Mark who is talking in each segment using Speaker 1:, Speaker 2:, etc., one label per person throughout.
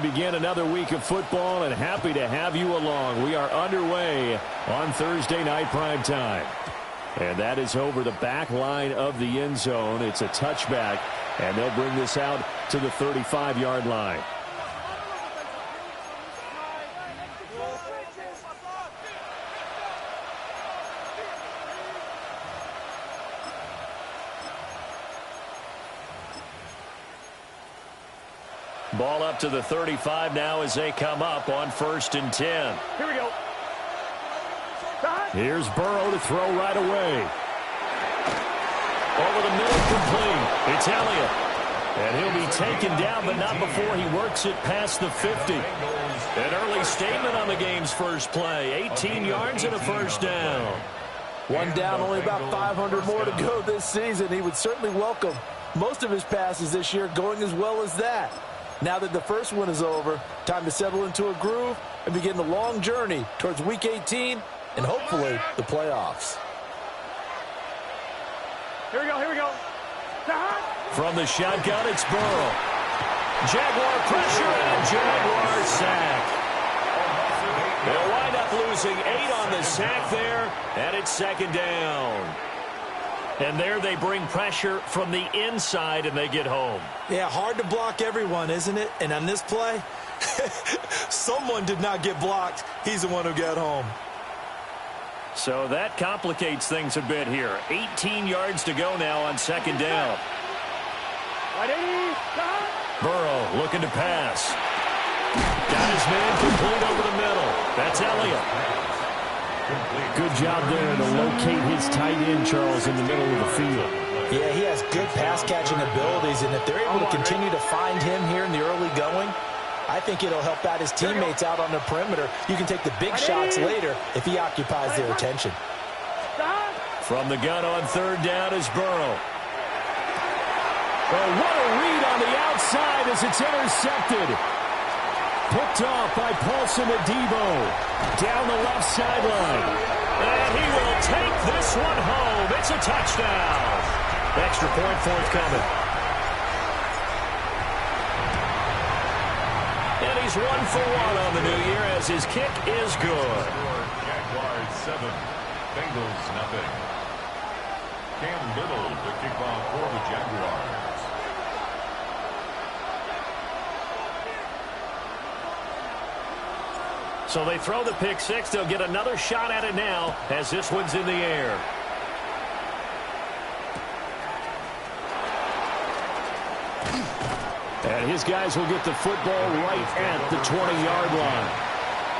Speaker 1: Begin another week of football, and happy to have you along. We are underway on Thursday night prime time. And that is over the back line of the end zone. It's a touchback, and they'll bring this out to the 35-yard line. Ball up to the 35 now as they come up on 1st and 10.
Speaker 2: Here we go.
Speaker 1: Here's Burrow to throw right away. Over the middle, complete. It's Elliott. And he'll be taken down, but not before he works it past the 50. An early statement on the game's first play. 18 yards and a first down.
Speaker 3: One down, only about 500 more to go this season. He would certainly welcome most of his passes this year going as well as that. Now that the first one is over, time to settle into a groove and begin the long journey towards Week 18 and hopefully the playoffs.
Speaker 2: Here we go, here we go.
Speaker 1: From the shotgun, it's Burrow. Jaguar pressure and a Jaguar sack. They'll wind up losing 8 on the sack there, and it's 2nd down. And there they bring pressure from the inside, and they get home.
Speaker 3: Yeah, hard to block everyone, isn't it? And on this play, someone did not get blocked. He's the one who got home.
Speaker 1: So that complicates things a bit here. 18 yards to go now on 2nd down. Burrow looking to pass. Got his man complete over the middle. That's Elliott. Good job there to locate his tight end, Charles, in the middle of the field.
Speaker 3: Yeah, he has good pass-catching abilities, and if they're able to continue to find him here in the early going, I think it'll help out his teammates out on the perimeter. You can take the big shots later if he occupies their attention.
Speaker 1: From the gun on 3rd down is Burrow. Oh, what a read on the outside as it's intercepted. Picked off by Paulson Adebo down the left sideline. And he will take this one home. It's a touchdown. Extra point forthcoming. And he's 1 for 1 on the new year as his kick is good.
Speaker 4: Jaguars 7, Bengals nothing. Cam Little to kick off for the Jaguars.
Speaker 1: So they throw the pick six. They'll get another shot at it now as this one's in the air. And his guys will get the football right at the 20-yard line.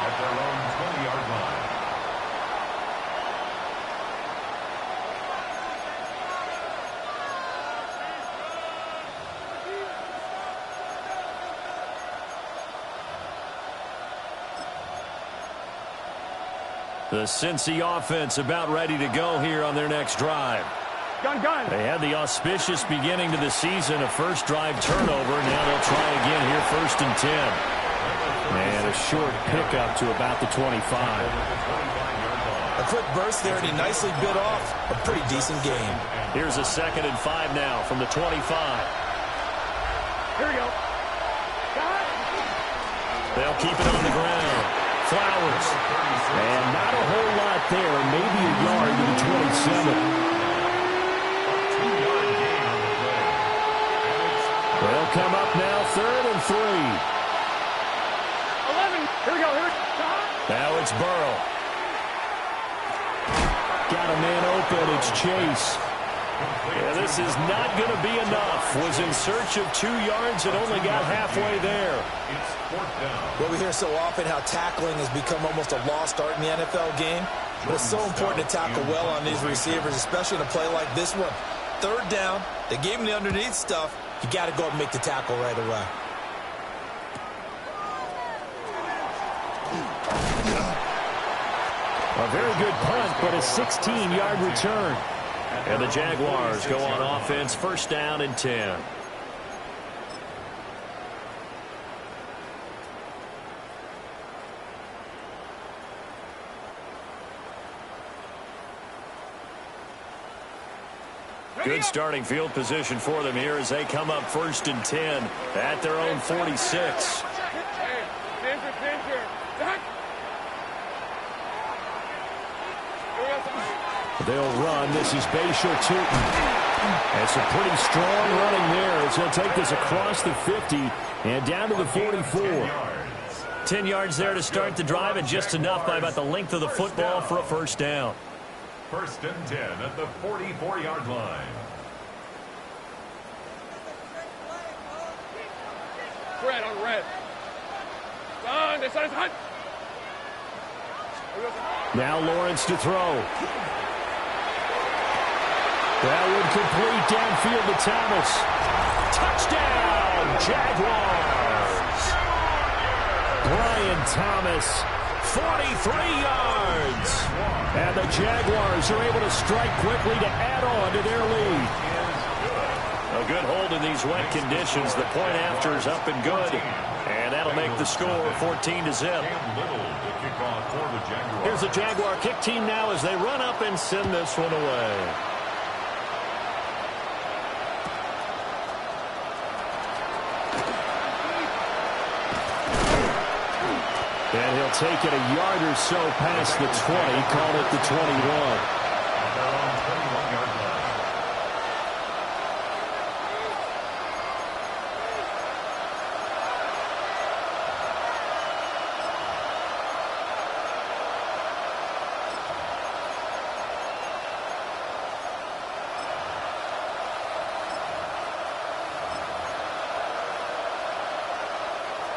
Speaker 4: At their own 20-yard line.
Speaker 1: The Cincy offense about ready to go here on their next drive.
Speaker 2: Gun.
Speaker 1: They had the auspicious beginning to the season, a first drive turnover. Now they'll try again here, 1st and 10. And a short pickup to about the 25.
Speaker 3: A quick burst there, and he nicely bit off a pretty decent game.
Speaker 1: Here's a 2nd and 5 now from the 25.
Speaker 2: Here we go.
Speaker 1: They'll keep it on the ground. Flowers. And not a whole lot there. Maybe a yard to the 27. They'll come up now 3rd and 3.
Speaker 2: 11. Here we go.
Speaker 1: Now it's Burrow. Got a man open. It's Chase. Yeah, this is not going to be enough. Was in search of 2 yards and only got halfway there.
Speaker 3: Well, we hear so often how tackling has become almost a lost art in the NFL game. But it's so important to tackle well on these receivers, especially in a play like this one. 3rd down, they gave him the underneath stuff. You got to go and make the tackle right away.
Speaker 1: A very good punt, but a 16-yard return. And the Jaguars go on offense, 1st down and 10. Good starting field position for them here as they come up 1st and 10 at their own 46. They'll run. This is Bashir Tootin. And some pretty strong running there as he'll take this across the 50 and down to the 44. 10 yards there to start the drive, and just enough by about the length of the football for a first down.
Speaker 4: First and 10 at the 44-yard line.
Speaker 2: Red on red. Run, this side's hot.
Speaker 1: Now Lawrence to throw. That would complete downfield to Thomas. Touchdown, Jaguars. Brian Thomas, 43 yards. And the Jaguars are able to strike quickly to add on to their lead. A good hold in these wet conditions. The point after is up and good. And that'll make the score 14-0. Here's the Jaguar kick team now as they run up and send this one away. And he'll take it a yard or so past the 20, call it the 21.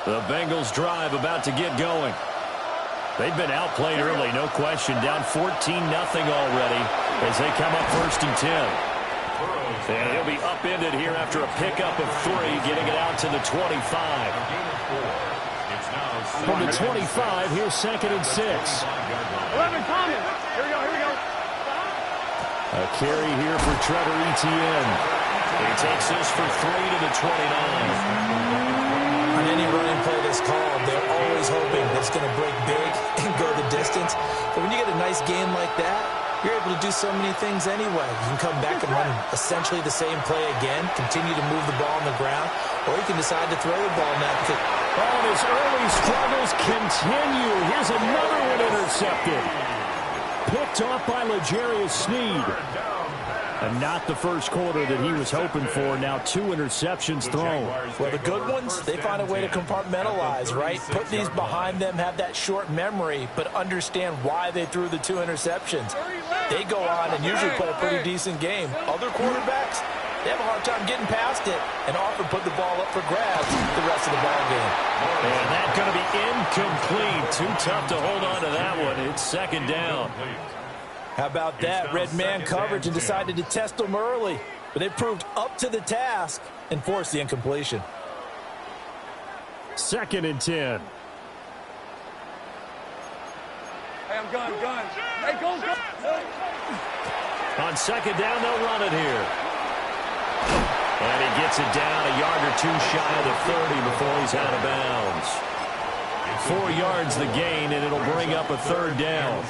Speaker 1: The Bengals drive about to get going. They've been outplayed early, no question. Down 14-0 already as they come up first and 10. And he'll be upended here after a pickup of 3, getting it out to the 25. From the 25, here's second and 6.
Speaker 2: 11, Thomas. Here we go, here we go.
Speaker 1: A carry here for Trevor Etienne. He takes this for 3 to the 29.
Speaker 3: On any running play that's called, they're always hoping that it's going to break big and go the distance. But when you get a nice game like that, you're able to do so many things anyway. You can come back and run essentially the same play again, continue to move the ball on the ground, or you can decide to throw the ball now.
Speaker 1: Oh, and his early struggles continue. Here's another one intercepted. Picked off by L'Jarius Sneed. And not the first quarter that he was hoping for. Now 2 interceptions thrown.
Speaker 3: Well, the good ones, they find a way to compartmentalize, right? Put these behind them, have that short memory, but understand why they threw the 2 interceptions. They go on and usually play a pretty decent game. Other quarterbacks, they have a hard time getting past it and often put the ball up for grabs the rest of the ball game.
Speaker 1: And that's going to be incomplete. Too tough to hold on to that one. It's second down.
Speaker 3: How about that? Red man coverage and decided to test them early. But they proved up to the task and forced the incompletion.
Speaker 1: Second and 10.
Speaker 2: Hey, I'm gun. Hey, go.
Speaker 1: On second down, they'll run it here. And he gets it down a yard or 2 shy of the 30 before he's out of bounds. 4 yards the gain, and it'll bring up a third down.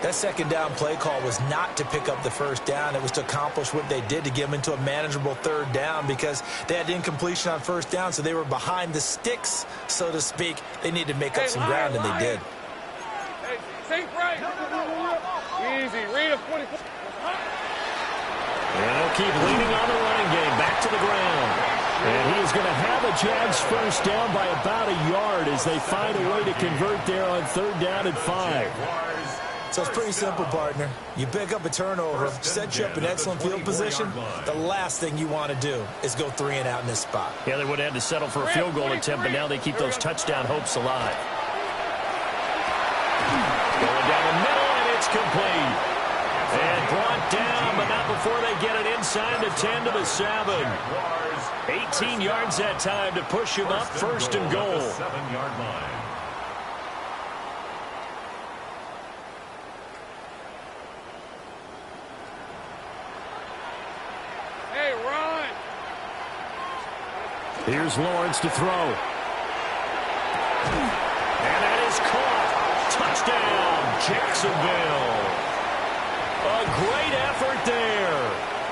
Speaker 3: That second down play call was not to pick up the first down. It was to accomplish what they did, to get them into a manageable third down, because they had incompletion on first down, so they were behind the sticks, so to speak. They needed to make up some ground, and they did.
Speaker 2: Hey, think right. Easy. Read a 24.
Speaker 1: And they'll keep leaning on the running game. Back to the ground. And he's going to have a Jags first down by about a yard as they find a way to convert there on third down and 5.
Speaker 3: So it's pretty simple, partner. You pick up a turnover, set you up in excellent field position. The last thing you want to do is go 3 and out in this spot.
Speaker 1: Yeah, they would have had to settle for a field goal attempt, but now they keep those touchdown hopes alive. Going down the middle, and it's complete. And brought down, but not before they get it inside the 10 to the 7. 18 yards that time to push him up first and goal.
Speaker 4: 7-yard line.
Speaker 2: Hey, run.
Speaker 1: Here's Lawrence to throw. And that is caught. Touchdown, Jacksonville. A great effort there.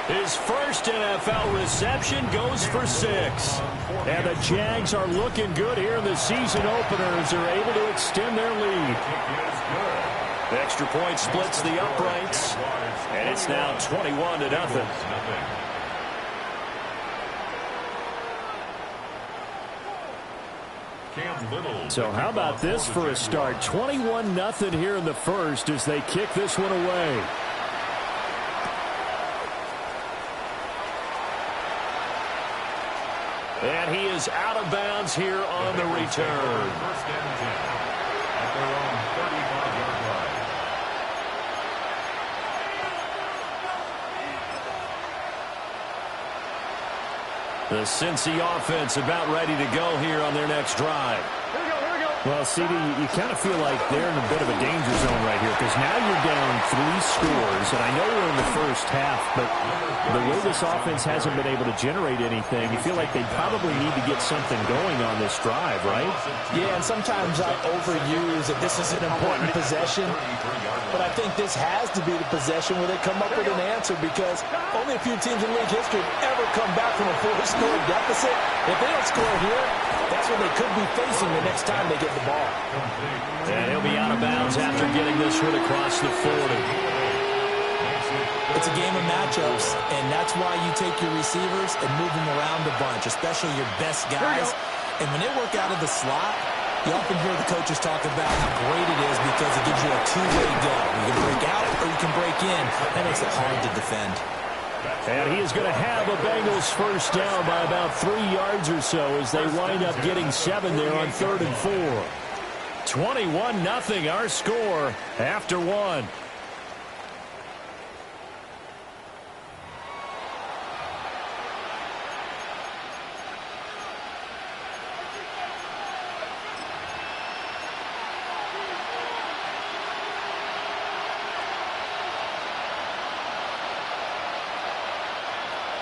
Speaker 1: His first NFL reception goes for 6. And the Jags are looking good here in the season opener as they're able to extend their lead. The extra point splits the uprights, and it's now 21-0. So how about this for a start? 21-0 here in the first as they kick this one away. And he is out of bounds here on the return.
Speaker 4: First and 10 at their own 35-yard line.
Speaker 1: The Cincy offense about ready to go here on their next drive. Well, CD, you kind of feel like they're in a bit of a danger zone right here because now you're down 3 scores, and I know we're in the first half, but the way this offense hasn't been able to generate anything, you feel like they probably need to get something going on this drive, right?
Speaker 3: Yeah, and sometimes I overuse that this is an important possession, but I think this has to be the possession where they come up with an answer because only a few teams in league history have ever come back from a 4-score deficit. If they don't score here, that's what they could be facing the next time they get the ball.
Speaker 1: And he'll be out of bounds after getting this one across the 40.
Speaker 3: It's a game of matchups, and that's why you take your receivers and move them around a bunch, especially your best guys. And when they work out of the slot, you often hear the coaches talk about how great it is because it gives you a two-way go. You can break out or you can break in. That makes it hard to defend.
Speaker 1: And he is going to have a Bengals first down by about 3 yards or so as they wind up getting 7 there on 3rd and 4. 21-0 our score after 1.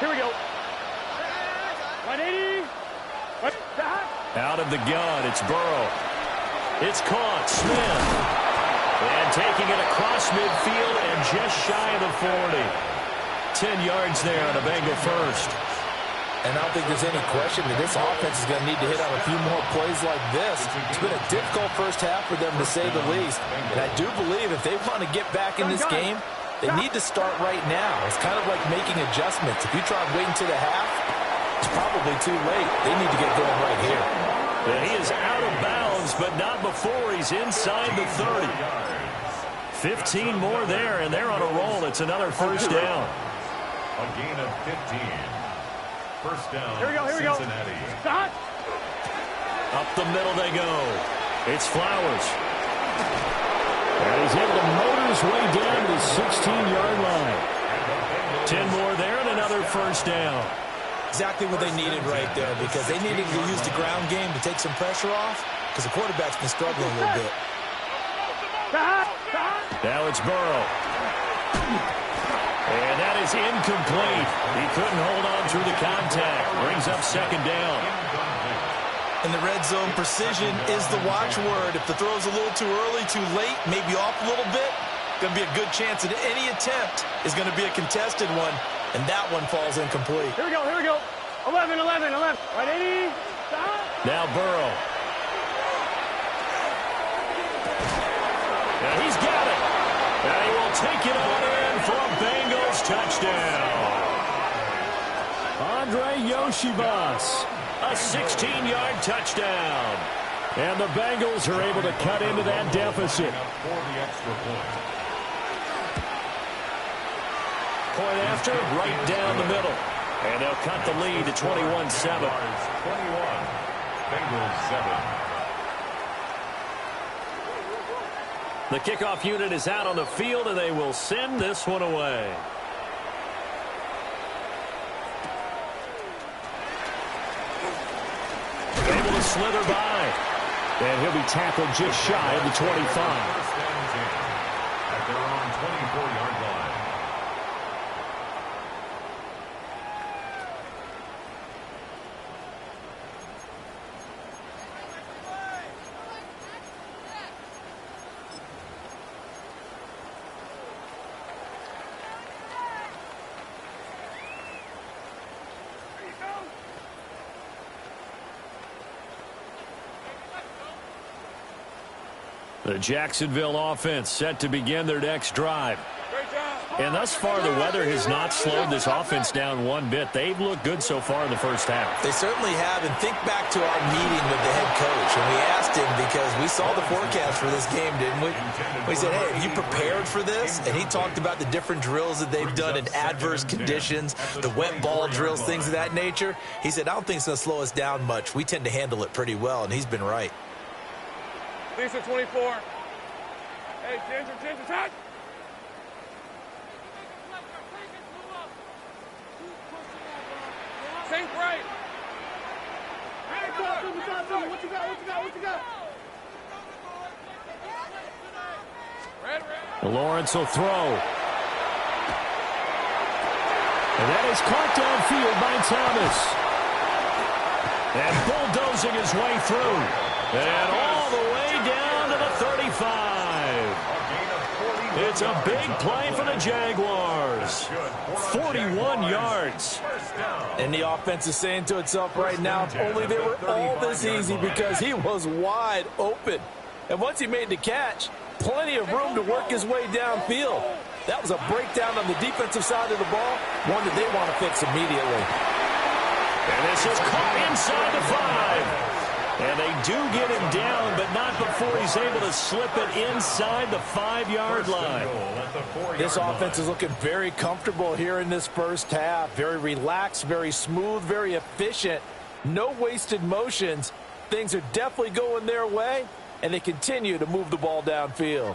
Speaker 2: Here we go. 180.
Speaker 1: Out of the gun, it's Burrow. It's caught, Smith. And taking it across midfield and just shy of the 40. 10 yards there on a Bengal first.
Speaker 3: And I don't think there's any question that this offense is going to need to hit on a few more plays like this. It's been a difficult first half for them, to say the least. And I do believe if they want to get back in this game, they need to start right now. It's kind of like making adjustments. If you try waiting to the half, it's probably too late. They need to get going right here.
Speaker 1: And he is out of bounds, but not before he's inside the 30. 15 more there, and they're on a roll. It's another first down.
Speaker 4: A gain of 15. First down,
Speaker 2: Here we go.
Speaker 4: Cincinnati.
Speaker 2: Stop.
Speaker 1: Up the middle they go. It's Flowers. And he's able to motor his way down to the 16-yard line. 10 more there and another first down.
Speaker 3: Exactly what they needed right there because they needed to use the ground game to take some pressure off because the quarterback's been struggling a little bit.
Speaker 1: Now it's Burrow. And that is incomplete. He couldn't hold on through the contact. Brings up second down.
Speaker 3: In the red zone, precision is the watchword. If the throw's a little too early, too late, maybe off a little bit, going to be a good chance that any attempt is going to be a contested one, and that one falls incomplete.
Speaker 2: Here we go. 11. 180. Stop.
Speaker 1: Now Burrow. And he's got it. And he will take it on in for a Bengals touchdown. Andre Yoshibas. A 16-yard touchdown. And the Bengals are able to cut into that deficit.
Speaker 4: For the extra point.
Speaker 1: Point after, right down the middle. And they'll cut the lead to 21-7.
Speaker 4: 21. Bengals 7.
Speaker 1: The kickoff unit is out on the field, and they will send this one away. Able to slither by. And he'll be tackled just shy of the 25.
Speaker 4: First and 10 at their own 24-yard line.
Speaker 1: The Jacksonville offense set to begin their next drive.
Speaker 2: Great job.
Speaker 1: And thus far, the weather has not slowed this offense down one bit. They've looked good so far in the first half.
Speaker 3: They certainly have. And think back to our meeting with the head coach. And we asked him, because we saw the forecast for this game, didn't we? We said, hey, are you prepared for this? And he talked about the different drills that they've done in adverse conditions, the wet ball drills, things of that nature. He said, I don't think it's going to slow us down much. We tend to handle it pretty well, and he's been right.
Speaker 2: Lisa 24. Hey, Ginger, touch. Think right. What you got? Red.
Speaker 1: Lawrence will throw. And that is caught downfield by Thomas. And bulldozing his way through. And all the way down to the 35. It's a big play for the Jaguars. 41 yards.
Speaker 3: And the offense is saying to itself right now, if only they were all this easy, because he was wide open. And once he made the catch, plenty of room to work his way downfield. That was a breakdown on the defensive side of the ball, one that they want to fix immediately.
Speaker 1: And this is caught inside the 5. And they do get him down, but not before he's able to slip it inside the 5-yard line.
Speaker 3: This offense is looking very comfortable here in this first half. Very relaxed, very smooth, very efficient. No wasted motions. Things are definitely going their way, and they continue to move the ball downfield.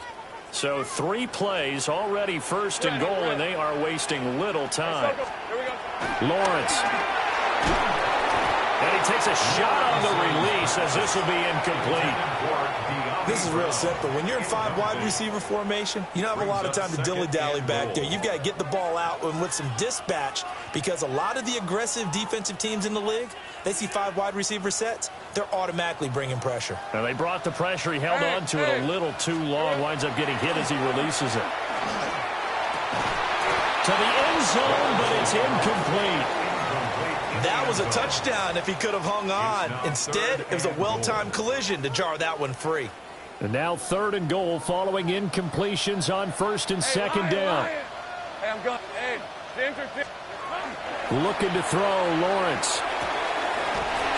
Speaker 1: So 3 plays, already first and goal, and they are wasting little time. Lawrence. And he takes a shot on the release, as this will be incomplete.
Speaker 3: This is real simple. When you're in 5 wide receiver formation, you don't have a lot of time to dilly-dally back there. You've got to get the ball out and with some dispatch, because a lot of the aggressive defensive teams in the league, they see 5 wide receiver sets, they're automatically bringing pressure.
Speaker 1: And they brought the pressure. He held on to it a little too long. Winds up getting hit as he releases it. To the end zone, but it's incomplete.
Speaker 3: That was a touchdown if he could have hung on. Instead, it was a well-timed collision to jar that one free.
Speaker 1: And now 3rd and goal following incompletions on 1st and 2nd down.
Speaker 2: Hey, I'm going. Hey, Ginger.
Speaker 1: Looking to throw, Lawrence.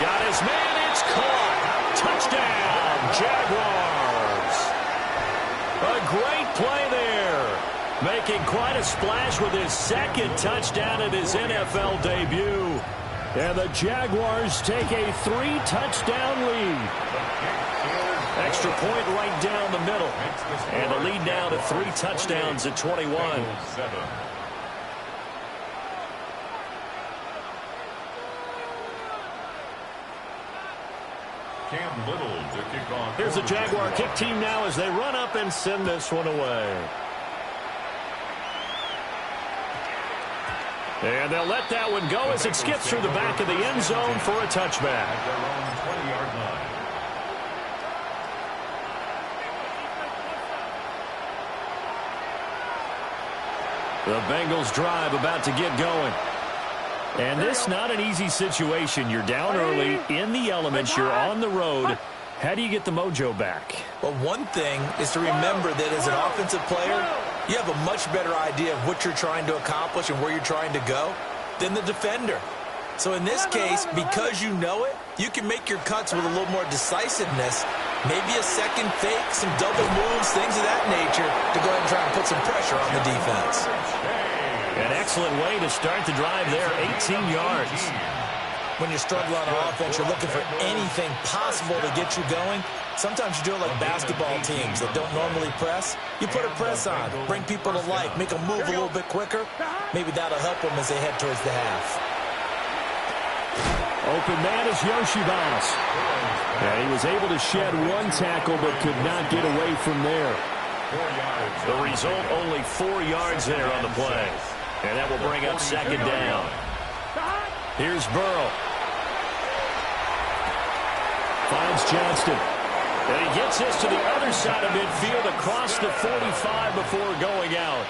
Speaker 1: Got his man, it's caught. Touchdown, Jaguars. A great play there. Making quite a splash with his 2nd touchdown at his NFL debut. And the Jaguars take a 3-touchdown lead. Extra point right down the middle. And the lead now to 3 touchdowns at 21.
Speaker 4: Cam Little to kick off.
Speaker 1: Here's the Jaguar kick team now as they run up and send this one away. And they'll let that one go as it skips through the back of the end zone for a touchback.
Speaker 4: At their own 20-yard line.
Speaker 1: The Bengals drive about to get going. And this not an easy situation. You're down early, in the elements, you're on the road. How do you get the mojo back?
Speaker 3: Well, one thing is to remember that as an offensive player, you have a much better idea of what you're trying to accomplish and where you're trying to go than the defender. So in this case, because you know it, you can make your cuts with a little more decisiveness, maybe a second fake, some double moves, things of that nature, to go ahead and try and put some pressure on the defense.
Speaker 1: An excellent way to start the drive there, 18 yards.
Speaker 3: When you're struggling on offense, you're looking for anything possible to get you going. Sometimes you do it like basketball teams that don't normally press. You put a press on, bring people to life, make them move a little bit quicker. Maybe that'll help them as they head towards the half.
Speaker 1: Open man is Yoshibas. Yeah, he was able to shed one tackle but could not get away from there. The result, only 4 yards there on the play. And that will bring up 2nd down. Here's Burrow. Finds Johnston. And he gets this to the other side of midfield across the 45 before going out.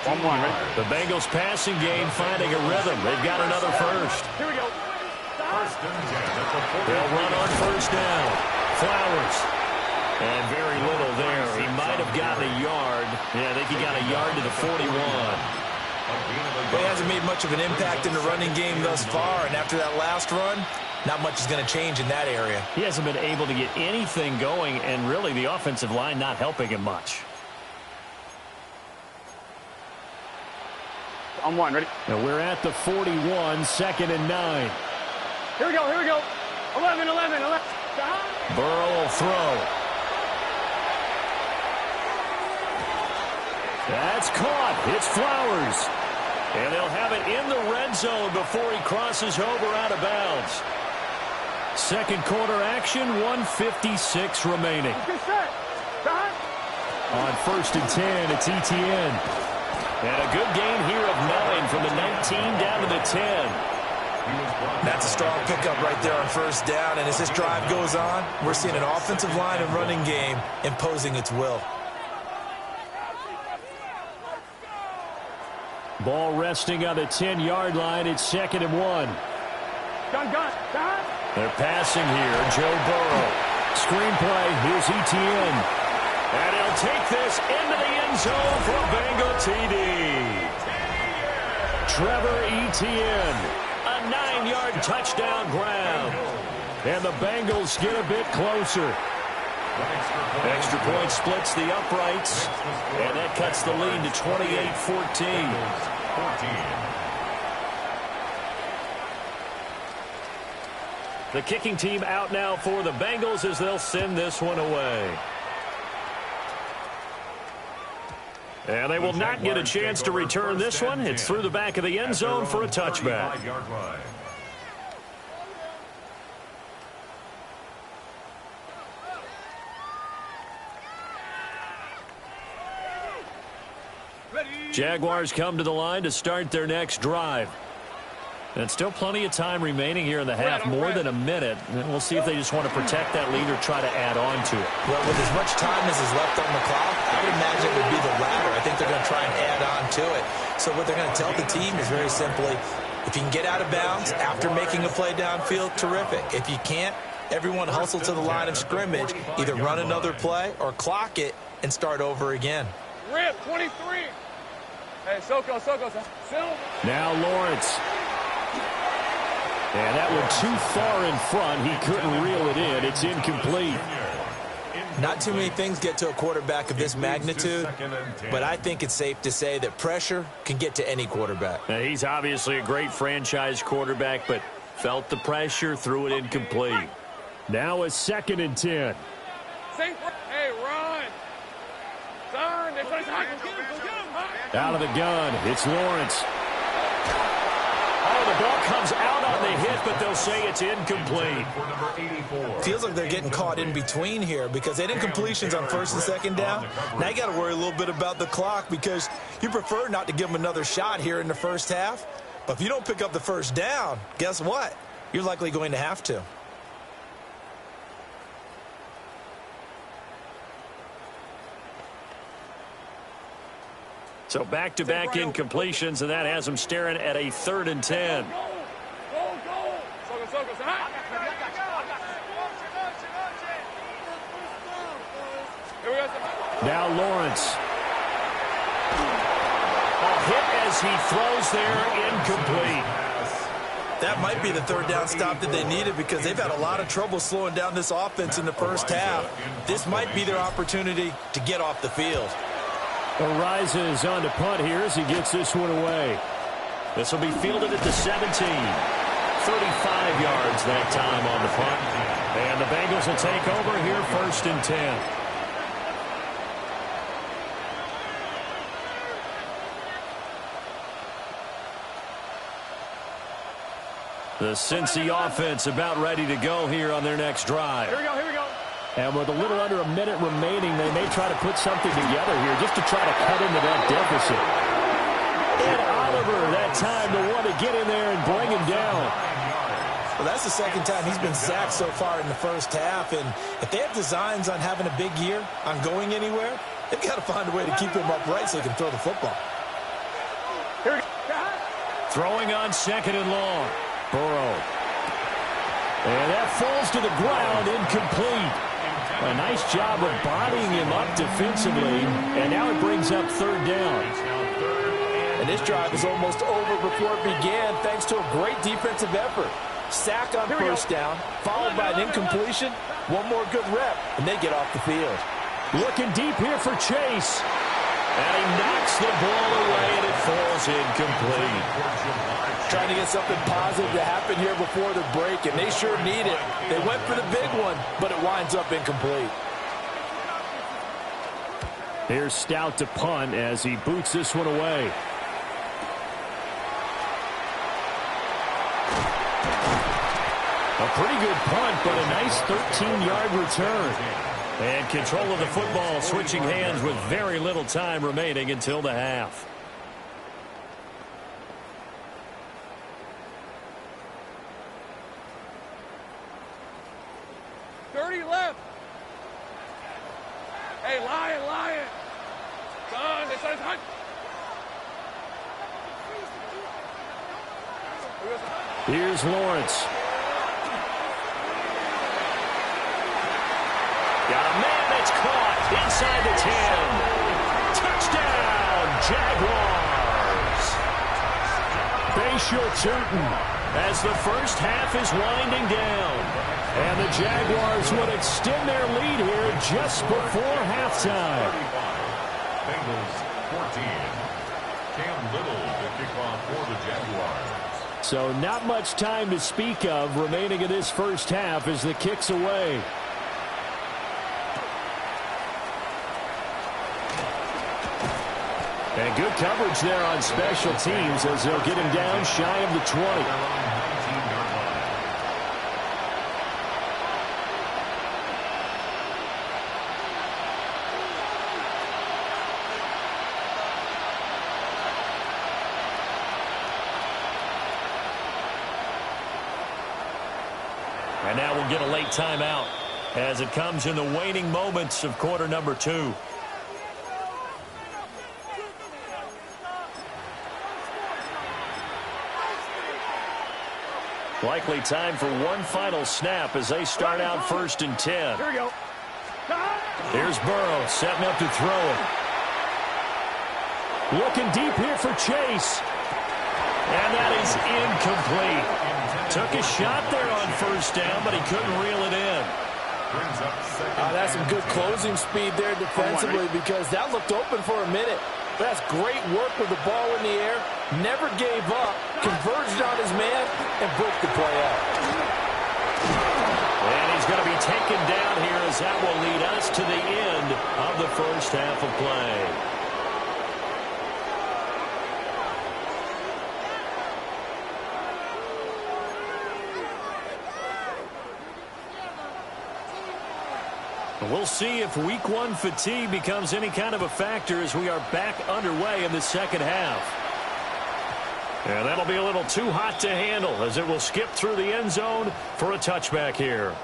Speaker 2: 1-1, right?
Speaker 1: The Bengals passing game finding a rhythm. They've got another first.
Speaker 2: Here we go.
Speaker 4: First and 10 at the 40.
Speaker 1: They'll run on 1st down. Flowers. And very little there. He might have gotten a yard. Yeah, I think he got a yard to the 41.
Speaker 3: Well, he hasn't made much of an impact in the running game thus far, and after that last run, not much is going to change in that area.
Speaker 1: He hasn't been able to get anything going, and really the offensive line not helping him much.
Speaker 2: On one, ready?
Speaker 1: Now we're at the 41, 2nd and 9.
Speaker 2: Here we go, here we go. 11.
Speaker 1: Burrow will throw. That's caught. It's Flowers. And they'll have it in the red zone before he crosses over out of bounds. Second quarter action, 1:56 remaining. On 1st and 10, it's Etienne. And a good gain here of 9 from the 19 down to the 10.
Speaker 3: That's a strong pickup right there on 1st down, and as this drive goes on, we're seeing an offensive line and running game imposing its will.
Speaker 1: Ball resting on the 10-yard line. It's 2nd and 1.
Speaker 2: Gun.
Speaker 1: They're passing here. Joe Burrow. Screenplay. Here's Etienne. And he'll take this into the end zone for a Bengal TD. Trevor Etienne. A 9-yard touchdown ground. And the Bengals get a bit closer. Extra point splits the uprights. And that cuts the lead to 28-14. The kicking team out now for the Bengals as they'll send this one away. And they will not get a chance to return this one. It's through the back of the end zone for a touchback. Jaguars come to the line to start their next drive. And still plenty of time remaining here in the half, more than a minute. And we'll see if they just want to protect that lead or try to add on to it.
Speaker 3: Well, with as much time as is left on the clock, I would imagine it would be the latter. I think they're going to try and add on to it. So what they're going to tell the team is very simply, if you can get out of bounds after making a play downfield, terrific. If you can't, everyone hustle to the line of scrimmage, either run another play or clock it and start over again.
Speaker 2: Rip, 23. Hey, Soko.
Speaker 1: Now Lawrence. And that one too far in front. He couldn't reel it in. It's incomplete.
Speaker 3: Not too many things get to a quarterback of this magnitude, but I think it's safe to say that pressure can get to any quarterback.
Speaker 1: Now, he's obviously a great franchise quarterback, but felt the pressure, threw it incomplete. Now a 2nd and 10.
Speaker 2: Hey, run. Turn. They put it
Speaker 1: out of the gun, it's Lawrence. Oh, the ball comes out on the hit, but they'll say it's incomplete.
Speaker 3: Feels like they're getting caught in between here because they did completions on 1st and 2nd down. Now you got to worry a little bit about the clock because you prefer not to give them another shot here in the first half. But if you don't pick up the 1st down, guess what? You're likely going to have to.
Speaker 1: So back-to-back incompletions, and that has them staring at a 3rd and 10.
Speaker 2: Go.
Speaker 1: Now Lawrence. A hit as he throws there, incomplete.
Speaker 3: That might be the 3rd down stop that they needed because they've had a lot of trouble slowing down this offense in the first half. This might be their opportunity to get off the field.
Speaker 1: Arises on to punt here as he gets this one away. This will be fielded at the 17. 35 yards that time on the punt. And the Bengals will take over here 1st and 10. The Cincy offense about ready to go here on their next drive.
Speaker 2: Here we go.
Speaker 1: And with a little under a minute remaining, they may try to put something together here just to try to cut into that deficit. And Oliver, that time, the one to get in there and bring him down.
Speaker 3: Well, that's the 2nd time he's been sacked so far in the first half. And if they have designs on having a big year, on going anywhere, they've got to find a way to keep him upright so he can throw the football.
Speaker 1: Throwing on 2nd and long. Burrow. And that falls to the ground, incomplete. A nice job of bodying him up defensively, and now it brings up third down.
Speaker 3: And this drive is almost over before it began thanks to a great defensive effort. Sack on first down, followed by an incompletion. One more good rep, and they get off the field.
Speaker 1: Looking deep here for Chase. And he knocks the ball away, and it falls incomplete.
Speaker 3: Trying to get something positive to happen here before the break, and they sure need it. They went for the big one, but it winds up incomplete.
Speaker 1: Here's Stout to punt as he boots this one away. A pretty good punt, but a nice 13-yard return. And control of the football switching hands with very little time remaining until the half.
Speaker 2: Left. Hey, Lion. Son, it says hunt.
Speaker 1: Here's Lawrence. Got a man that's caught inside the 10. Touchdown, Jaguars. Bashal Turton as the first half is winding down. And the Jaguars would extend their lead here just before halftime.
Speaker 4: Bengals 14. Cam Little to kick off for the Jaguars.
Speaker 1: So not much time to speak of remaining in this first half as the kick's away. And good coverage there on special teams as they'll get him down shy of the 20. And now we'll get a late timeout as it comes in the waning moments of quarter number 2. Likely time for one final snap as they start out 1st and 10.
Speaker 2: Here we go.
Speaker 1: Here's Burrow setting up to throw it. Looking deep here for Chase. And that is incomplete. Took a shot there on first down, but he couldn't reel it in.
Speaker 3: That's some good closing speed there defensively because that looked open for a minute. But that's great work with the ball in the air. Never gave up, converged on his man, and broke the play out.
Speaker 1: And he's going to be taken down here as that will lead us to the end of the first half of play. We'll see if week 1 fatigue becomes any kind of a factor as we are back underway in the second half. And that'll be a little too hot to handle as it will skip through the end zone for a touchback here.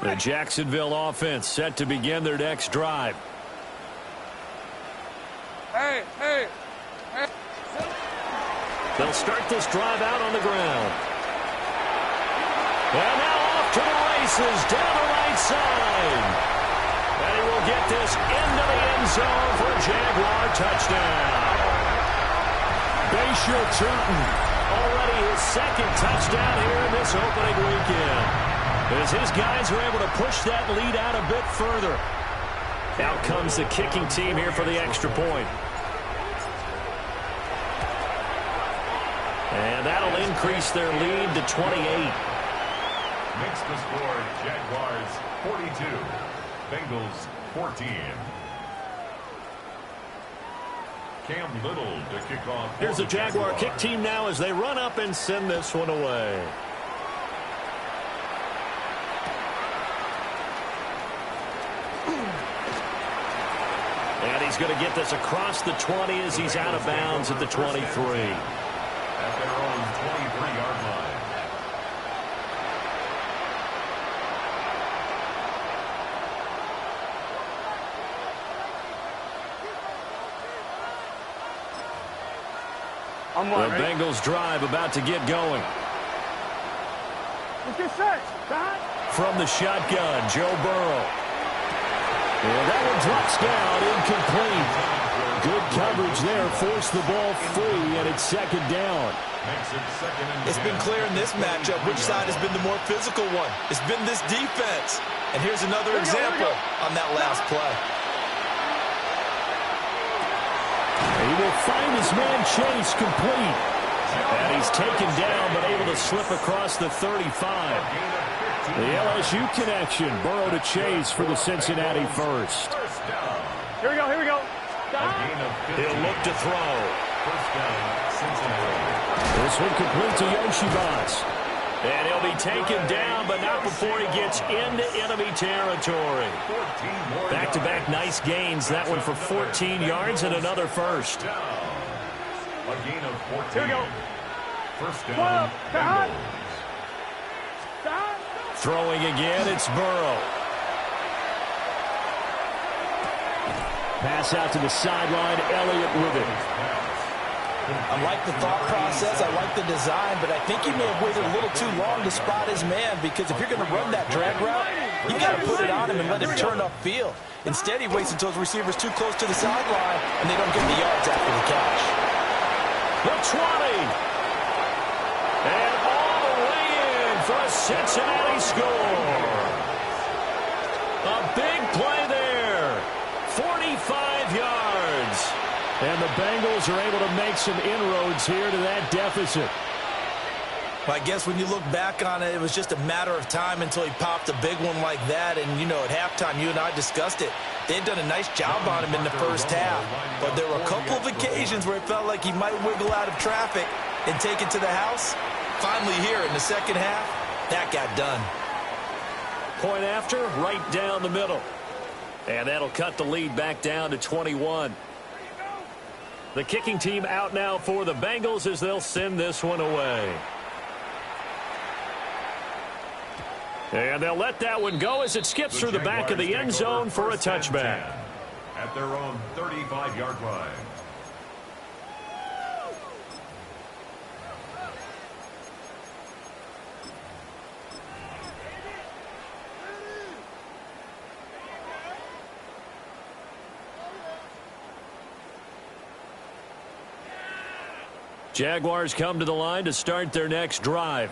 Speaker 1: The Jacksonville offense set to begin their next drive.
Speaker 2: Hey.
Speaker 1: They'll start this drive out on the ground. And now off to the races down the right side. And he will get this into the end zone for a Jaguar touchdown. Bashal Turton, already his second touchdown here in this opening weekend. As his guys are able to push that lead out a bit further. Out comes the kicking team here for the extra point. And that'll increase their lead to 28.
Speaker 4: Makes the score Jaguars 42, Bengals 14. Cam Little to kick off.
Speaker 1: Here's the Jaguar kick team now as they run up and send this one away. And he's going to get this across the 20 as he's out of bounds at the 23.
Speaker 4: At their own 23-yard line.
Speaker 1: The Bengals drive about to get going.
Speaker 2: Let's get set.
Speaker 1: From the shotgun, Joe Burrow. And that one drops down, incomplete. Good coverage there, forced the ball free, and it's second down.
Speaker 3: It's been clear in this matchup which side has been the more physical one. It's been this defense. And here's another example on that last play.
Speaker 1: He will find his man Chase complete. And he's taken down, but able to slip across the 35. The LSU connection, Burrow to Chase for the Cincinnati first.
Speaker 2: Here we go, here we go.
Speaker 1: He'll look to throw.
Speaker 4: First down, Cincinnati.
Speaker 1: This one complete to Yoshibas. And he'll be taken down, but not before he gets into enemy territory. Back-to-back nice gains. That one for 14 yards and another first.
Speaker 4: A gain of 14.
Speaker 2: Here we go.
Speaker 4: First down, Bengals.
Speaker 1: Throwing again, it's Burrow. Pass out to the sideline, Elliott with it.
Speaker 3: I like the thought process. I like the design, but I think he may have waited a little too long to spot his man, because if you're going to run that drag route, you got to put it on him and let him turn upfield. Instead, he waits until his receiver's too close to the sideline, and they don't get the yards after the catch.
Speaker 1: The 20. And all the way in for a Cincinnati score. A big play there. 45 yards. And the Bengals are able to make some inroads here to that deficit.
Speaker 3: Well, I guess when you look back on it, it was just a matter of time until he popped a big one like that. And, you know, at halftime, you and I discussed it. They'd done a nice job on him in the first half. But there were a couple of occasions where it felt like he might wiggle out of traffic and take it to the house. Finally here in the second half, that got done.
Speaker 1: Point after, right down the middle. And that'll cut the lead back down to 21. The kicking team out now for the Bengals as they'll send this one away. And they'll let that one go as it skips through the back of the end zone for a touchback.
Speaker 4: At their own 35-yard line.
Speaker 1: Jaguars come to the line to start their next drive.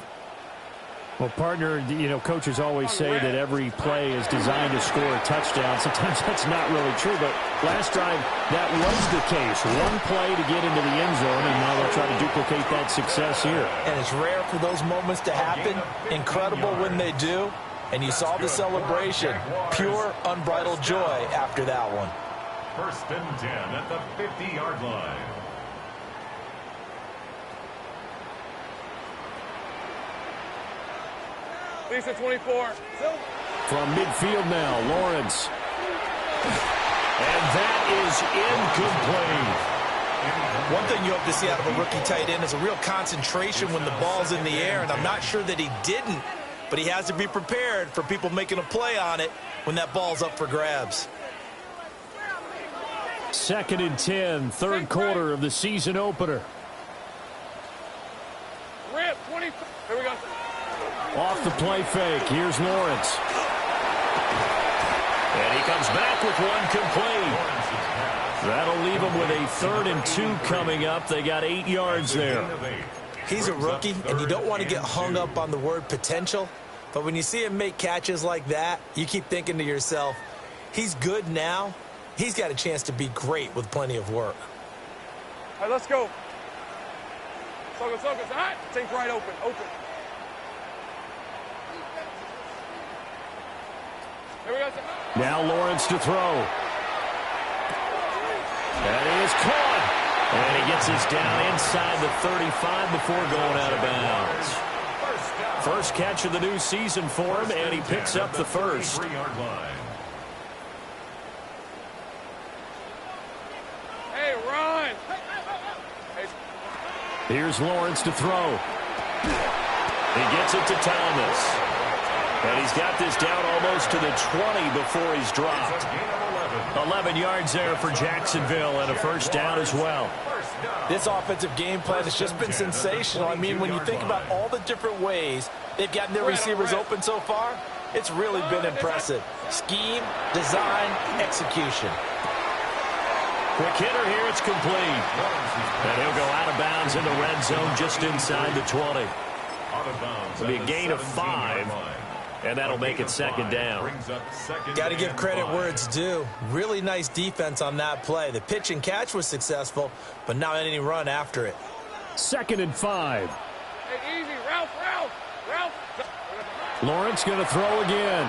Speaker 5: Well, partner, you know, coaches always say that every play is designed to score a touchdown. Sometimes that's not really true, but last drive, that was the case. One play to get into the end zone, and now they'll try to duplicate that success here.
Speaker 3: And it's rare for those moments to happen. Incredible when they do. And you saw the celebration. Pure, unbridled joy after that one.
Speaker 4: First and 10 at the 50-yard line.
Speaker 2: Lisa 24.
Speaker 1: From midfield now, Lawrence. And that is incomplete.
Speaker 3: One thing you hope to see out of a rookie tight end is a real concentration when the ball's in the air, and I'm not sure that he didn't, but he has to be prepared for people making a play on it when that ball's up for grabs.
Speaker 1: Second and 10, third quarter of the season opener.
Speaker 2: Rip, 20. Here we go.
Speaker 1: Off the play fake, here's Lawrence. And he comes back with one complete. That'll leave him with a 3rd and 2 coming up. They got 8 yards there.
Speaker 3: He's a rookie, and you don't want to get hung up on the word potential. But when you see him make catches like that, you keep thinking to yourself, he's good now. He's got a chance to be great with plenty of work.
Speaker 2: All right, let's go. So good. All right, think right open. Here we go.
Speaker 1: Now Lawrence to throw. And he is caught. And he gets us down inside the 35 before going out of bounds. First catch of the new season for him, and he picks up the first.
Speaker 2: Hey, run.
Speaker 1: Here's Lawrence to throw. He gets it to Thomas. And he's got this down almost to the 20 before he's dropped. 11 yards there for Jacksonville and a first down as well.
Speaker 3: This offensive game plan has just been sensational. I mean, when you think about all the different ways they've gotten their receivers open so far, it's really been impressive. Scheme, design, execution.
Speaker 1: Quick hitter here, it's complete. And he'll go out of bounds in the red zone just inside the 20. It'll be a gain of 5, and that'll make it second down.
Speaker 3: Got to give credit where it's due. Really nice defense on that play. The pitch and catch was successful, but not any run after it.
Speaker 5: 2nd and 5.
Speaker 2: Hey, easy. Ralph.
Speaker 5: Lawrence going to throw again.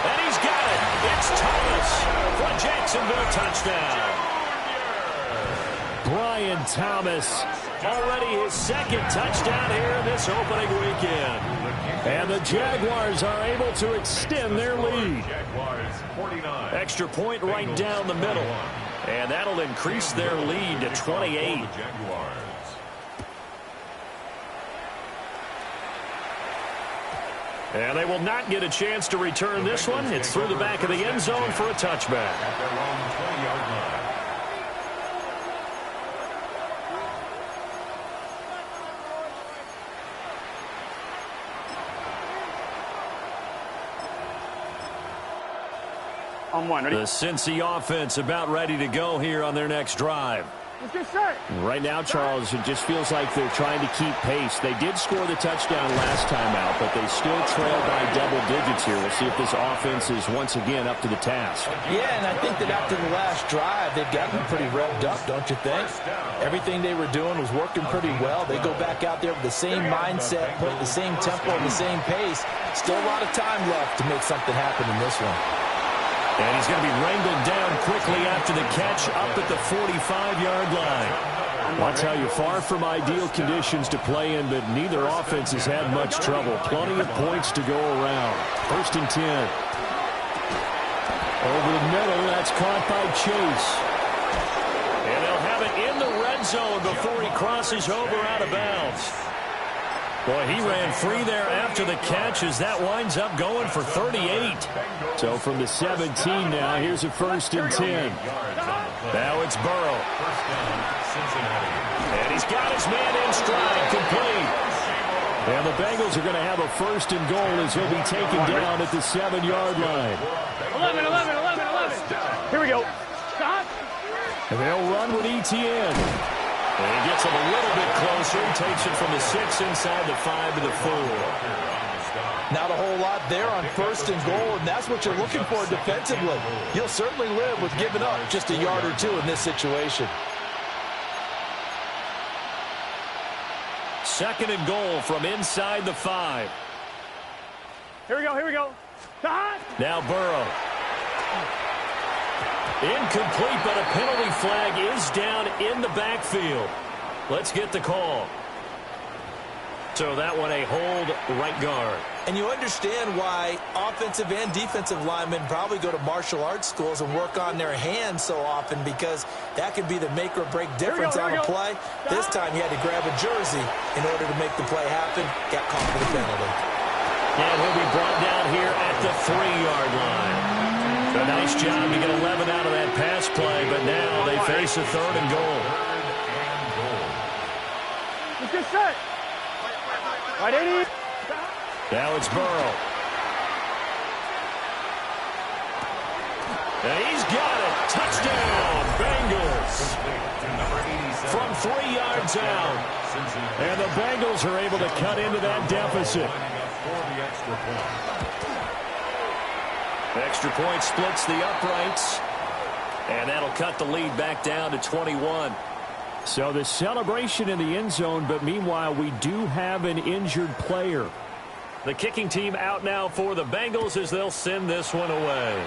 Speaker 1: And he's got it. It's Thomas for a Jacksonville touchdown.
Speaker 5: Brian Thomas, already his 2nd touchdown here in this opening weekend. And the Jaguars are able to extend their lead.
Speaker 1: Extra point right down the middle. And that'll increase their lead to 28. And they will not get a chance to return this one. It's through the back of the end zone for a touchback.
Speaker 2: On one. Ready?
Speaker 1: The Cincy offense about ready to go here on their next drive.
Speaker 2: Let's get set.
Speaker 5: Right now, Charles, it just feels like they're trying to keep pace. They did score the touchdown last time out, but they still trail by double digits here. We'll see if this offense is once again up to the task.
Speaker 3: Yeah, and I think that after the last drive, they've gotten pretty revved up, don't you think? Everything they were doing was working pretty well. They go back out there with the same mindset, putting the same tempo and the same pace. Still a lot of time left to make something happen in this one.
Speaker 1: And he's going to be wrangled down quickly after the catch up at the 45-yard line.
Speaker 5: I'll tell you, far from ideal conditions to play in, but neither offense has had much trouble. Plenty of points to go around. 1st and 10. Over the middle, that's caught by Chase.
Speaker 1: And they'll have it in the red zone before he crosses over out of bounds. Boy, he ran free there after the catch as that winds up going for 38.
Speaker 5: So from the 17 now, here's a 1st and 10.
Speaker 1: Now it's Burrow. And he's got his man in stride, complete.
Speaker 5: And the Bengals are going to have a 1st and goal as he'll be taken down at the 7-yard line.
Speaker 2: 11. Here we go.
Speaker 5: And they'll run with ETN.
Speaker 1: And he gets him a little bit closer and takes it from the 6 inside the 5 to the 4.
Speaker 3: Not a whole lot there on 1st and goal, and that's what you're looking for defensively. You'll certainly live with giving up just a yard or two in this situation.
Speaker 1: 2nd and goal from inside the 5.
Speaker 2: Here we go.
Speaker 1: Now Burrow. Incomplete, but a penalty flag is down in the backfield. Let's get the call. So that one a hold right guard.
Speaker 3: And you understand why offensive and defensive linemen probably go to martial arts schools and work on their hands so often, because that could be the make or break difference on a play. This time he had to grab a jersey in order to make the play happen. Got caught for the penalty.
Speaker 1: And he'll be brought down here at the 3-yard line. A nice job to get 11 out of that pass play, but now they face a 3rd and goal.
Speaker 2: Let's get set. Right, 80.
Speaker 1: Now it's Burrow. And he's got it. Touchdown, Bengals. From 3 yards out.
Speaker 5: And the Bengals are able to cut into that deficit.
Speaker 1: Extra point splits the uprights. And that'll cut the lead back down to 21.
Speaker 5: So the celebration in the end zone, but meanwhile we do have an injured player.
Speaker 1: The kicking team out now for the Bengals as they'll send this one away.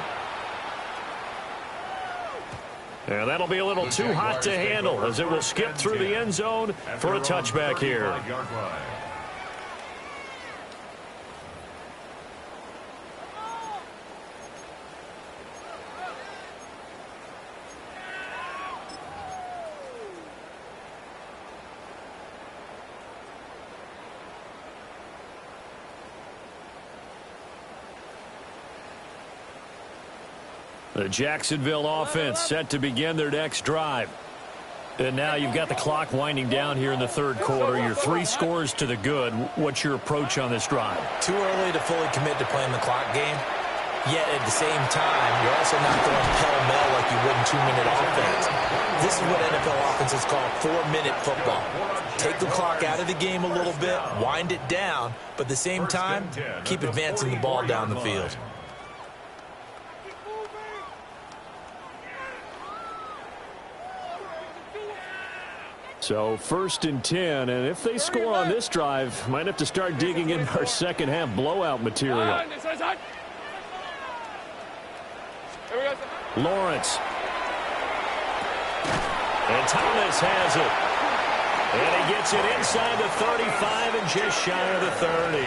Speaker 1: And that'll be a little too hot to handle as it will skip through the end zone for a touchback here. The Jacksonville offense set to begin their next drive. And now you've got the clock winding down here in the third quarter. You're 3 scores to the good. What's your approach on this drive?
Speaker 3: Too early to fully commit to playing the clock game. Yet at the same time, you're also not going pell-mell like you would in 2-minute offense. This is what NFL offenses call 4-minute football. Take the clock out of the game a little bit, wind it down, but at the same time, keep advancing the ball down the field.
Speaker 5: So 1st and 10, and if they score on this drive, might have to start digging in our second half blowout material. Lawrence.
Speaker 1: And Thomas has it. And he gets it inside the 35 and just shy of the 30.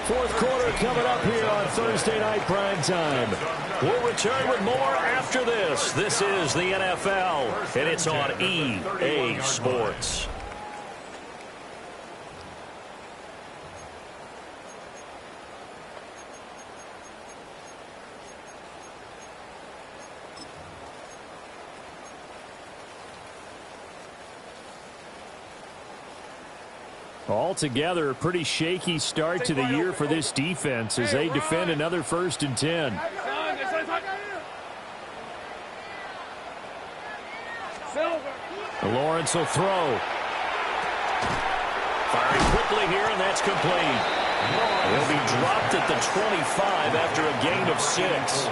Speaker 5: Fourth quarter coming up here on Thursday Night Prime Time.
Speaker 1: We'll return with more after this. This is the NFL, and it's on EA Sports.
Speaker 5: Altogether, a pretty shaky start to the year for this defense as they defend another 1st and 10.
Speaker 1: Lawrence will throw. Firing quickly here, and that's complete. He'll be dropped at the 25 after a gain of 6.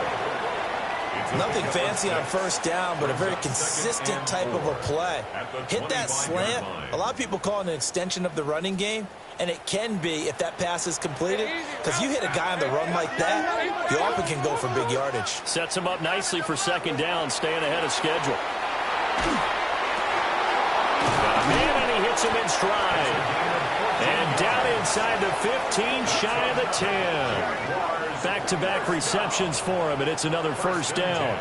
Speaker 3: Nothing fancy on 1st down, but a very consistent type of a play. Hit that slant. A lot of people call it an extension of the running game, and it can be if that pass is completed, because you hit a guy on the run like that, you often can go for big yardage.
Speaker 1: Sets him up nicely for 2nd down, staying ahead of schedule. Got a man, and he hits him in stride. And down inside the 15, shy of the 10. Back-to-back receptions for him, and it's another 1st down.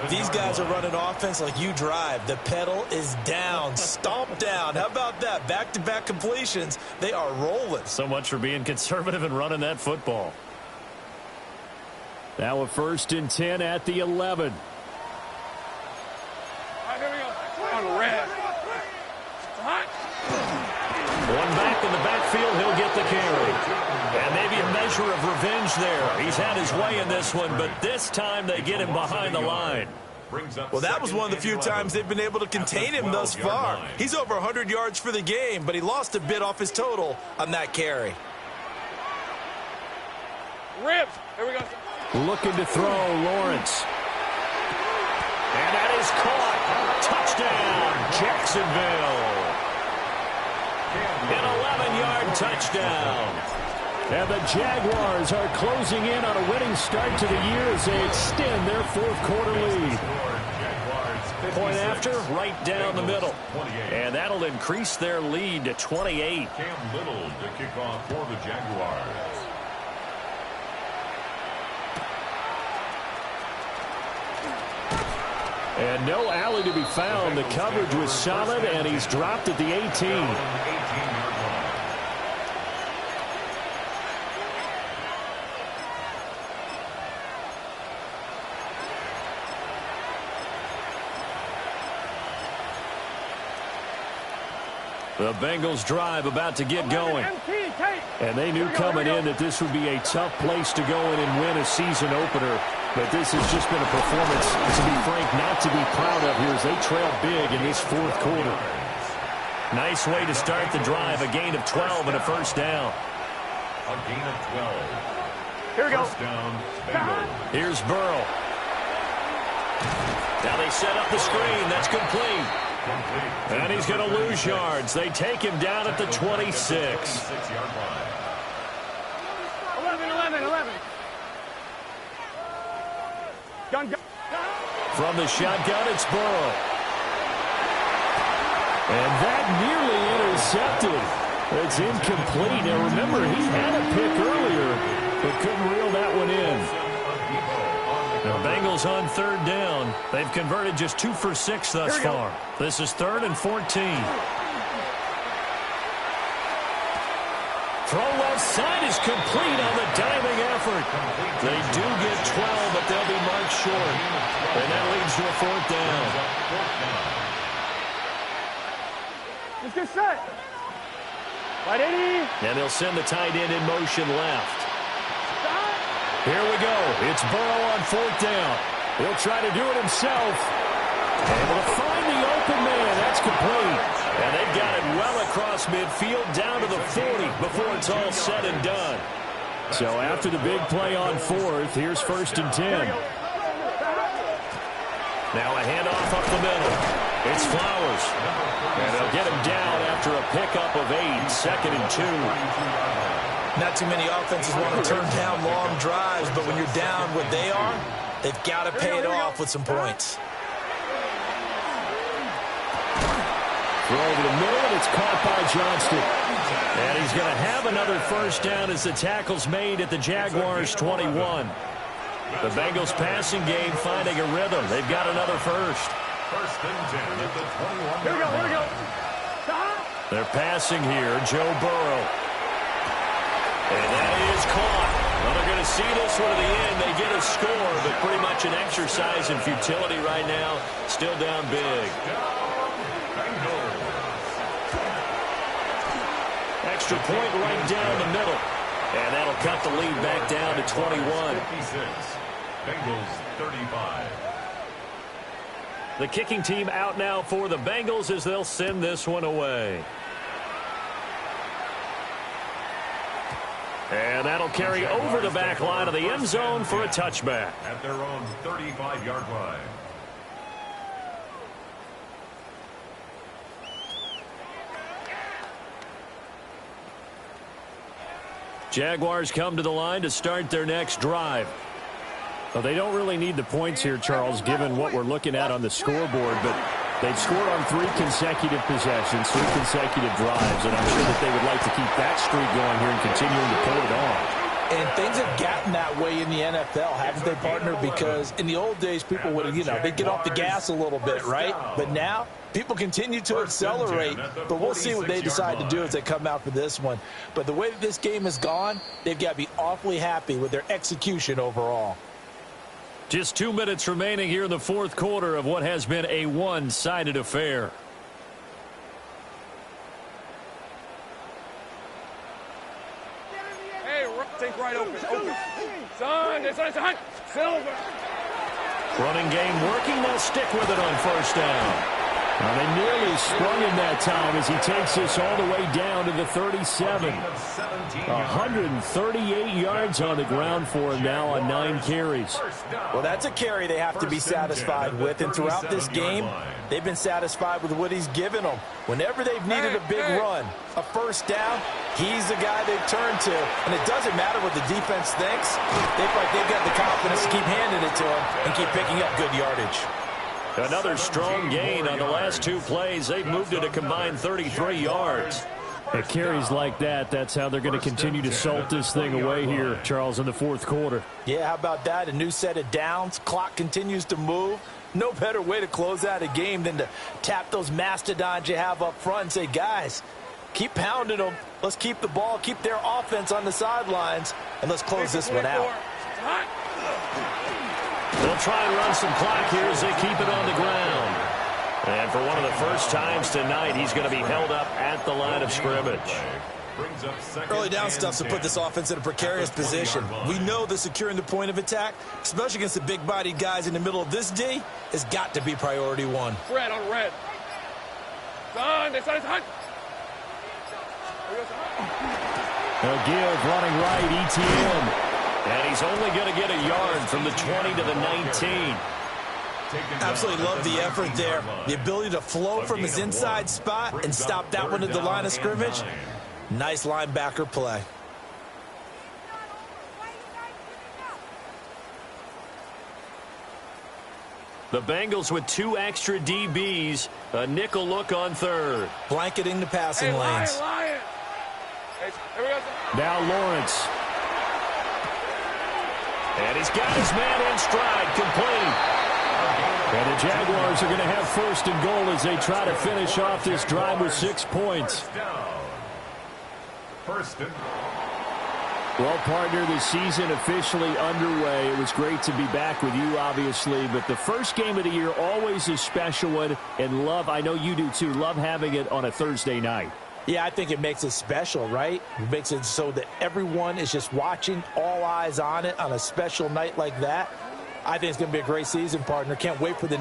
Speaker 3: These guys are running offense like you drive. The pedal is down, stomp down. How about that? Back-to-back completions. They are rolling.
Speaker 1: So much for being conservative and running that football.
Speaker 5: Now a 1st and 10 at the 11.
Speaker 2: All right, here we go. On the red.
Speaker 1: One back in the backfield, he'll get the carry. And maybe a measure of revenge there. He's had his way in this one, but this time they get him behind the line.
Speaker 3: Well, that was one of the few times they've been able to contain him thus far. He's over 100 yards for the game, but he lost a bit off his total on that carry.
Speaker 2: Ribs. Here we go.
Speaker 5: Looking to throw, Lawrence.
Speaker 1: And that is caught. Touchdown, Jacksonville. An 11-yard touchdown.
Speaker 5: And the Jaguars are closing in on a winning start to the year as they extend their 4th quarter lead.
Speaker 1: Point after, right down the middle. And that'll increase their lead to 28.
Speaker 4: Cam Little to kick off for the Jaguars.
Speaker 5: And no alley to be found. The coverage was solid, and he's dropped at the 18.
Speaker 1: The Bengals drive about to get going.
Speaker 5: And they knew coming in that this would be a tough place to go in and win a season opener. But this has just been a performance, to be frank, not to be proud of here as they trail big in this 4th quarter.
Speaker 1: Nice way to start the drive. A gain of 12 and a 1st down.
Speaker 4: A gain of 12.
Speaker 2: Here we go.
Speaker 4: 1st down, Bengals.
Speaker 1: Here's Burrow. Now they set up the screen. That's complete. And he's going to lose yards. They take him down at the 26.
Speaker 4: 6-yard line.
Speaker 2: 11. Gun.
Speaker 1: From the shotgun, it's Burrow.
Speaker 5: And that nearly intercepted. It's incomplete. Now remember, he had a pick earlier, but couldn't reel that one in.
Speaker 1: The Bengals on 3rd down. They've converted just 2 for 6 thus far. This is 3rd and 14. Throw left side is complete on the diving effort. They do get 12, but they'll be marked short. And that leads to a 4th down.
Speaker 2: Let's get set. Right, Eddie.
Speaker 1: And they'll send the tight end in motion left. Here we go. It's Burrow on 4th down.
Speaker 5: He'll try to do it himself. Able to find the open man. That's complete.
Speaker 1: And they've got it well across midfield down to the 40 before it's all said and done.
Speaker 5: So after the big play on 4th, here's 1st and 10.
Speaker 1: Now a handoff up the middle. It's Flowers. And they'll get him down after a pickup of 8, 2nd and 2.
Speaker 3: Not too many offenses want to turn down long drives, but when you're down what they are, they've got to pay it off with some points.
Speaker 5: Throw over the middle, and it's caught by Johnston.
Speaker 1: And he's going to have another 1st down as the tackle's made at the Jaguars' 21. The Bengals passing game finding a rhythm. They've got another 1st.
Speaker 4: 1st and 10 at the 21.
Speaker 2: Here we go.
Speaker 1: They're passing here, Joe Burrow. And that is caught. Well, they're going to see this one to the end. They get a score, but pretty much an exercise in futility right now. Still down big. Extra point right down the middle. And that'll cut the lead back down to 21.
Speaker 4: 56. Bengals 35.
Speaker 1: The kicking team out now for the Bengals as they'll send this one away. And that'll carry over the back line of the end zone for a touchback.
Speaker 4: At their own 35-yard line.
Speaker 1: Jaguars come to the line to start their next drive.
Speaker 5: Well, they don't really need the points here, Charles, given what we're looking at on the scoreboard, but they've scored on 3 consecutive possessions, 3 consecutive drives, and I'm sure that they would like to keep that streak going here and continuing to pull it on.
Speaker 3: And things have gotten that way in the NFL, haven't they, partner? Because in the old days, people would, they'd get off the gas a little bit, right? But now, people continue to accelerate, but we'll see what they decide to do as they come out for this one. But the way that this game has gone, they've got to be awfully happy with their execution overall.
Speaker 1: Just 2 minutes remaining here in the 4th quarter of what has been a one-sided affair.
Speaker 2: Hey, think right open. Son, Silver.
Speaker 1: Running game working. They'll stick with it on 1st down.
Speaker 5: Well, they nearly sprung him that time as he takes this all the way down to the 37. 138 yards on the ground for him now on 9 carries.
Speaker 3: Well, that's a carry they have to be satisfied with, and throughout this game, they've been satisfied with what he's given them. Whenever they've needed a big run, a 1st down, he's the guy they've turned to. And it doesn't matter what the defense thinks. They feel like they've got the confidence to keep handing it to him and keep picking up good yardage.
Speaker 1: Another strong gain on the last 2 plays. They've moved it a combined 33 yards.
Speaker 5: At carries like that, that's how they're going to continue to salt this thing away here, Charles, in the 4th quarter.
Speaker 3: Yeah, how about that? A new set of downs. Clock continues to move. No better way to close out a game than to tap those mastodons you have up front and say, guys, keep pounding them. Let's keep the ball, keep their offense on the sidelines, and let's close this one out.
Speaker 1: They'll try and run some clock here as they keep it on the ground. And for one of the first times tonight, he's going to be held up at the line of scrimmage.
Speaker 3: Early down stuff to put this offense in a precarious position. We know that securing the point of attack, especially against the big-bodied guys in the middle of this D, has got to be priority 1.
Speaker 2: Red on red. Son, it's hot.
Speaker 5: They'll give running right, ETN.
Speaker 1: And he's only going to get a yard from the 20 to the 19.
Speaker 3: Absolutely love the effort there. The ability to flow from his inside spot and stop that one at the line of scrimmage. Nice linebacker play.
Speaker 1: The Bengals with 2 extra DBs. A nickel look on 3rd.
Speaker 3: Blanketing the passing lanes.
Speaker 5: Now Lawrence.
Speaker 1: And he's got his man in stride, complete.
Speaker 5: And the Jaguars are going to have 1st and goal as they try to finish off this drive with 6 points.
Speaker 4: 1st and
Speaker 5: Well, partner, the season officially underway. It was great to be back with you, obviously, but the first game of the year always a special one, and I know you do too, love having it on a Thursday night.
Speaker 3: Yeah, I think it makes it special, right? It makes it so that everyone is just watching, all eyes on it on a special night like that. I think it's going to be a great season, partner. Can't wait for the next